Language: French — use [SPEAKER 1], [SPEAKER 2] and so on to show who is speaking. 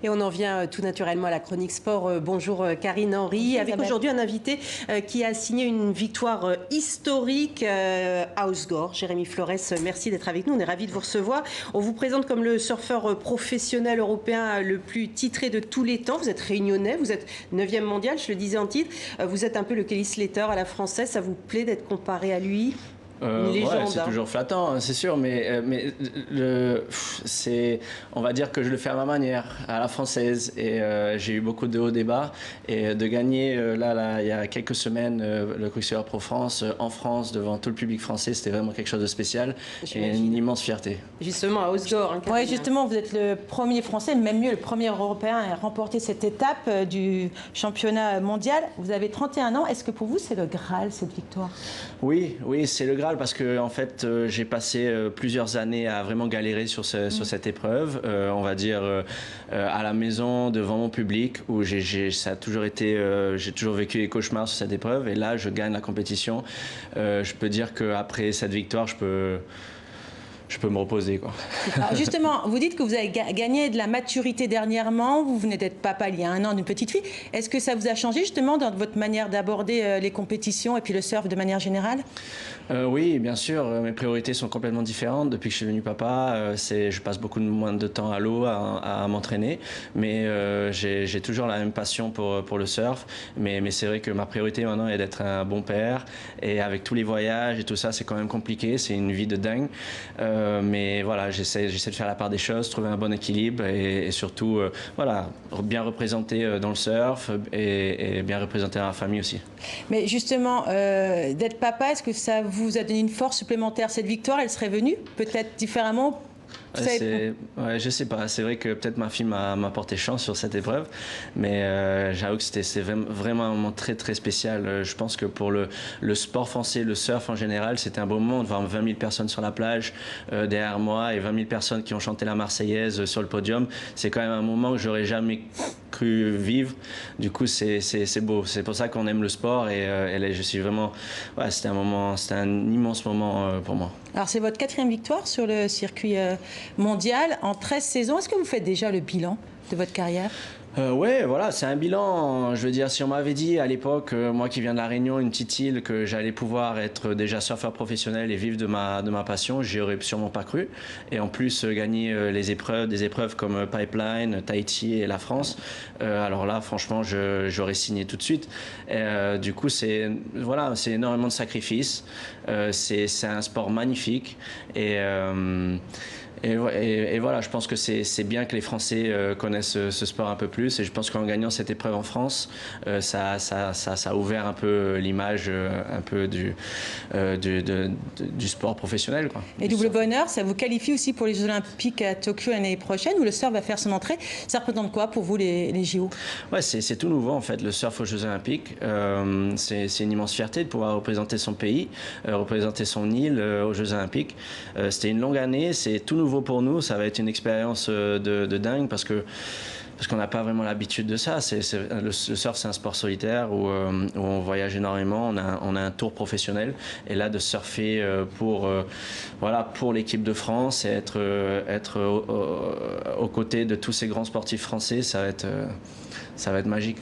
[SPEAKER 1] Et on en vient tout naturellement à la chronique sport. Bonjour Karine Henry, avec aujourd'hui un invité qui a signé une victoire historique à Hossegor. Jérémy Flores, merci d'être avec nous, on est ravis de vous recevoir. On vous présente comme le surfeur professionnel européen le plus titré de tous les temps. Vous êtes réunionnais, vous êtes 9e mondial, je le disais en titre. Vous êtes un peu le Kelly Slater à la française, ça vous plaît d'être comparé à lui ? Une légende,
[SPEAKER 2] ouais, c'est toujours flattant, c'est sûr, mais on va dire que je le fais à ma manière, à la française, et j'ai eu beaucoup de hauts débats, et de gagner là, il y a quelques semaines le Quicksilver Pro France en France devant tout le public français, c'était vraiment quelque chose de spécial et une immense fierté.
[SPEAKER 1] Justement à Hossegor. Hein,
[SPEAKER 3] oui, justement, vous êtes le premier Français, même mieux le premier Européen à remporter cette étape du championnat mondial. Vous avez 31 ans. Est-ce que pour vous c'est le Graal cette victoire?
[SPEAKER 2] Oui, c'est le Graal parce que en fait j'ai passé plusieurs années à vraiment galérer sur cette épreuve, on va dire à la maison devant mon public où ça a toujours été, j'ai toujours vécu les cauchemars sur cette épreuve et là je gagne la compétition. Je peux dire qu'après cette victoire je peux me reposer, quoi.
[SPEAKER 3] Alors justement, vous dites que vous avez gagné de la maturité dernièrement, vous venez d'être papa il y a un an d'une petite fille. Est-ce que ça vous a changé justement dans votre manière d'aborder les compétitions et puis le surf de manière générale?
[SPEAKER 2] Oui, bien sûr, mes priorités sont complètement différentes depuis que je suis devenu papa. Je passe beaucoup moins de temps à l'eau à m'entraîner, mais j'ai toujours la même passion pour le surf. Mais c'est vrai que ma priorité maintenant est d'être un bon père et avec tous les voyages et tout ça, c'est quand même compliqué, c'est une vie de dingue. Mais voilà, j'essaie de faire la part des choses, trouver un bon équilibre et surtout voilà, bien représenter dans le surf et bien représenter la famille aussi.
[SPEAKER 3] Mais justement, d'être papa, est-ce que ça vous a donné une force supplémentaire? Cette victoire, elle serait venue peut-être différemment?
[SPEAKER 2] Ouais, je sais pas, c'est vrai que peut-être ma fille m'a porté chance sur cette épreuve, mais j'avoue que c'est vraiment un moment très très spécial. Je pense que pour le sport français, le surf en général, c'était un beau moment de voir 20 000 personnes sur la plage derrière moi et 20 000 personnes qui ont chanté la Marseillaise sur le podium. C'est quand même un moment que j'aurais jamais cru vivre. Du coup, c'est beau. C'est pour ça qu'on aime le sport et je suis vraiment... Ouais, c'était un immense moment pour moi.
[SPEAKER 3] Alors, c'est votre 4e victoire sur le circuit mondial en 13 saisons. Est-ce que vous faites déjà le bilan de votre carrière?
[SPEAKER 2] Ouais, voilà, c'est un bilan. Je veux dire, si on m'avait dit à l'époque, moi qui viens de La Réunion, une petite île, que j'allais pouvoir être déjà surfeur professionnel et vivre de ma passion, j'y aurais sûrement pas cru. Et en plus, gagner des épreuves comme Pipeline, Tahiti et la France, alors là, franchement, j'aurais signé tout de suite. Du coup, c'est énormément de sacrifices. C'est un sport magnifique et voilà, je pense que c'est bien que les Français connaissent ce sport un peu plus et je pense qu'en gagnant cette épreuve en France, ça a ouvert un peu l'image un peu du sport professionnel, quoi.
[SPEAKER 3] Et double bonheur, ça vous qualifie aussi pour les Jeux Olympiques à Tokyo l'année prochaine où le surf va faire son entrée. Ça représente quoi pour vous les JO?
[SPEAKER 2] Ouais, c'est tout nouveau en fait, le surf aux Jeux Olympiques. C'est une immense fierté de pouvoir représenter son pays, représenter son île aux Jeux Olympiques. C'était une longue année, c'est tout nouveau pour nous, ça va être une expérience de dingue parce qu'on n'a pas vraiment l'habitude de ça. Le surf, c'est un sport solitaire où on voyage énormément, on a un tour professionnel. Et là, de surfer pour l'équipe de France et être aux côtés de tous ces grands sportifs français, ça va être magique.